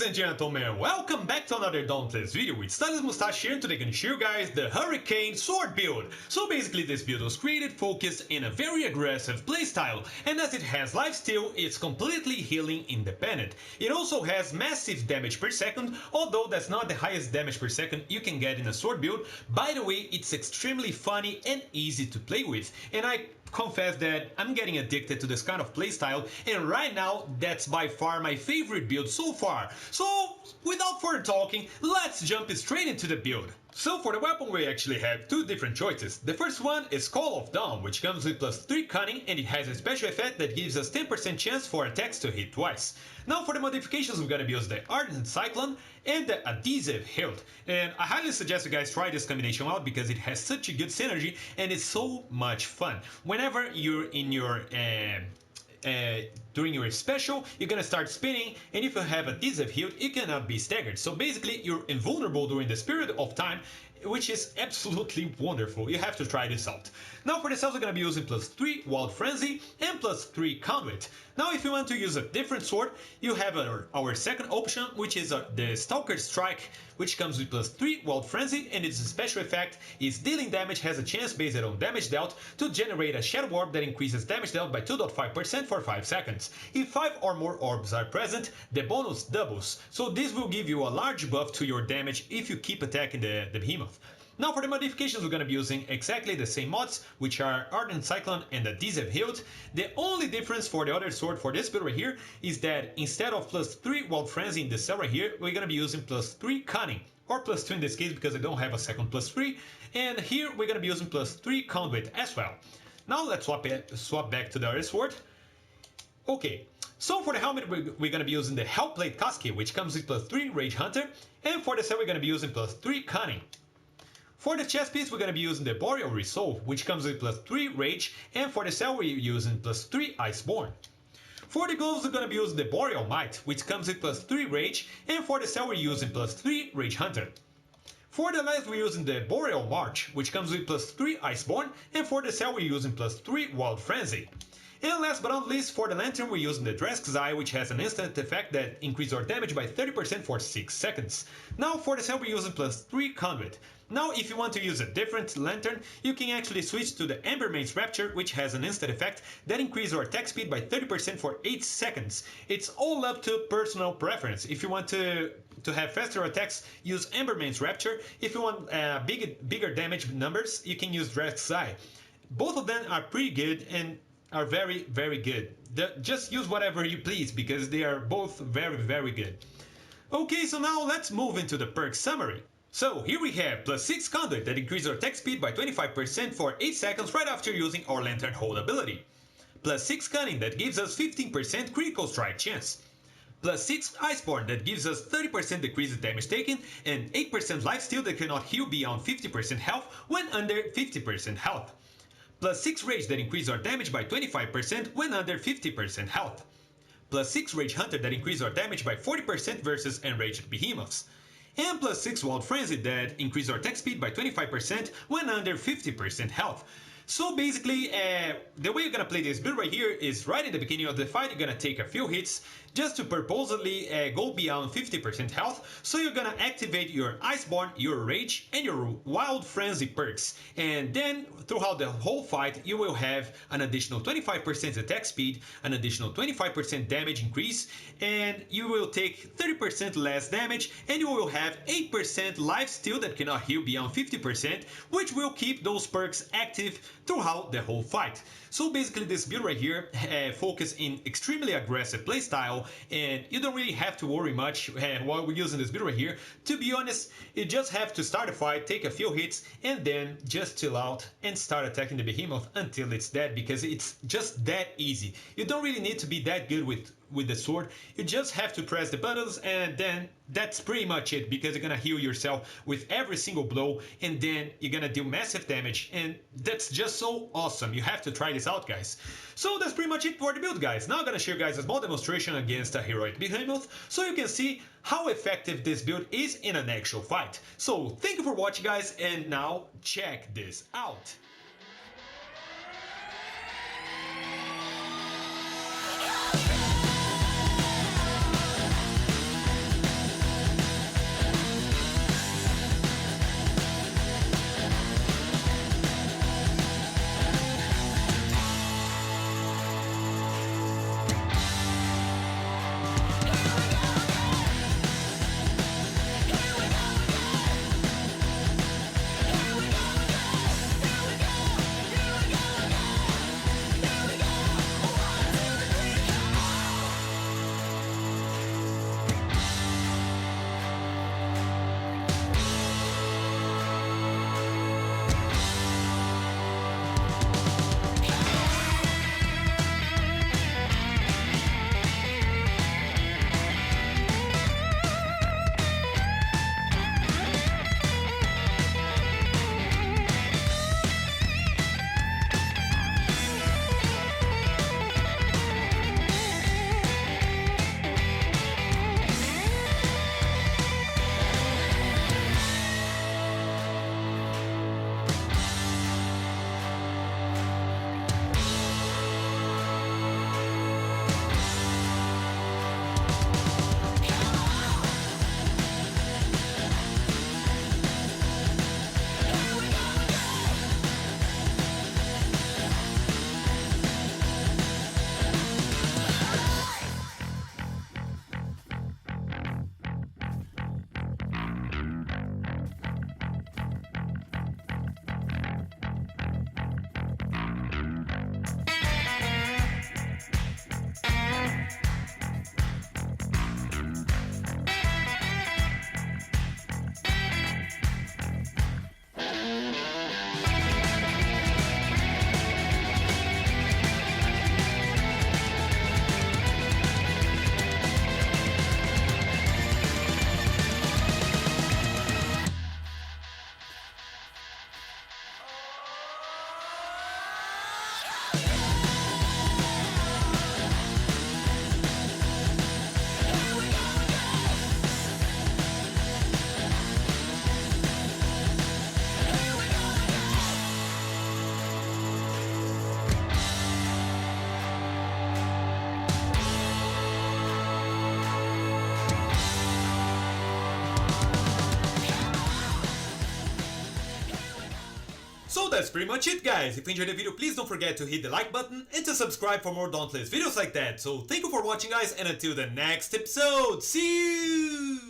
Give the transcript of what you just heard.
Ladies and gentlemen, welcome back to another Dauntless video. It's Thales Moustache here, and today I'm going to show you guys the Hurricane Sword build. So basically this build was created focused in a very aggressive playstyle, and as it has lifesteal, it's completely healing independent. It also has massive damage per second, although that's not the highest damage per second you can get in a sword build. By the way, it's extremely funny and easy to play with, and I confess that I'm getting addicted to this kind of playstyle, and right now that's by far my favorite build so far. So without further talking, let's jump straight into the build. So for the weapon we actually have two different choices. The first one is Call of Dawn, which comes with +3 cunning, and it has a special effect that gives us 10% chance for attacks to hit twice. Now for the modifications we're gonna use the Ardent Cyclone and the Adhesive Hilt. And I highly suggest you guys try this combination out because it has such a good synergy and it's so much fun. Whenever you're in your during your special, you're gonna start spinning, and if you have Adhesive Hilt, you cannot be staggered. So basically, you're invulnerable during this period of time, which is absolutely wonderful. You have to try this out. Now for the cells, we're gonna be using +3 Wild Frenzy and +3 Conduit. Now if you want to use a different sword, you have our second option, which is the Stalker Strike, which comes with +3 Wild Frenzy, and its special effect is dealing damage has a chance based on damage dealt to generate a Shadow Orb that increases damage dealt by 2.5% for 5 seconds. If 5 or more orbs are present, the bonus doubles, so this will give you a large buff to your damage if you keep attacking the behemoth. Now for the modifications, we're going to be using exactly the same mods, which are Ardent Cyclone and Adhesive Hilt. The only difference for the other sword for this build right here is that instead of +3 Wild Frenzy in the cell right here, we're going to be using +3 Cunning, or +2 in this case because I don't have a second +3, and here we're going to be using +3 Conduit as well. Now let's swap back to the other sword. Okay, so for the helmet we're going to be using the Hellplate Casque, which comes with +3 Rage Hunter, and for the cell we're going to be using +3 Cunning. For the chest piece, we're going to be using the Boreal Resolve, which comes with +3 Rage, and for the cell we're using +3 Iceborne. For the gloves, we're going to be using the Boreal Might, which comes with +3 Rage, and for the cell we're using +3 Rage Hunter. For the legs, we're using the Boreal March, which comes with +3 Iceborne, and for the cell we're using +3 Wild Frenzy. And last but not least, for the lantern, we're using the Dresk's Eye, which has an instant effect that increases our damage by 30% for 6 seconds. Now for the cell, we're using +3 Conduit. Now if you want to use a different lantern, you can actually switch to the Embermane's Rapture, which has an instant effect that increases our attack speed by 30% for 8 seconds. It's all up to personal preference. If you want to have faster attacks, use Embermane's Rapture. If you want bigger damage numbers, you can use Dresk's Eye. Both of them are pretty good and are very, very good. Just use whatever you please because they are both very, very good. Okay, so now let's move into the perk summary. So here we have +6 Conduit that increases our attack speed by 25% for 8 seconds right after using our Lantern Hold ability. +6 Cunning that gives us 15% critical strike chance. +6 Iceborne that gives us 30% decrease in damage taken and 8% lifesteal that cannot heal beyond 50% health when under 50% health. +6 Rage that increases our damage by 25% when under 50% health. +6 Rage Hunter that increases our damage by 40% versus enraged behemoths. And +6 Wild Frenzy that increases our attack speed by 25% when under 50% health. So basically, the way you're gonna play this build right here is right at the beginning of the fight, you're gonna take a few hits just to purposely go beyond 50% health. So you're gonna activate your Iceborne, your Rage, and your Wild Frenzy perks. And then throughout the whole fight, you will have an additional 25% attack speed, an additional 25% damage increase, and you will take 30% less damage, and you will have 8% lifesteal that cannot heal beyond 50%, which will keep those perks active throughout the whole fight. So basically this build right here focuses in extremely aggressive playstyle, and you don't really have to worry much while we're using this build right here. To be honest, you just have to start a fight, take a few hits, and then just chill out and start attacking the behemoth until it's dead, because it's just that easy. You don't really need to be that good with the sword. You just have to press the buttons, and then that's pretty much it, because you're gonna heal yourself with every single blow, and then you're gonna deal massive damage, and that's just so awesome. You have to try this out, guys. So that's pretty much it for the build, guys. Now I'm gonna show you guys a small demonstration against a heroic behemoth so you can see how effective this build is in an actual fight. So thank you for watching, guys, and now check this out. So that's pretty much it, guys. If you enjoyed the video, please don't forget to hit the like button and to subscribe for more Dauntless videos like that. So thank you for watching, guys, and until the next episode, see you!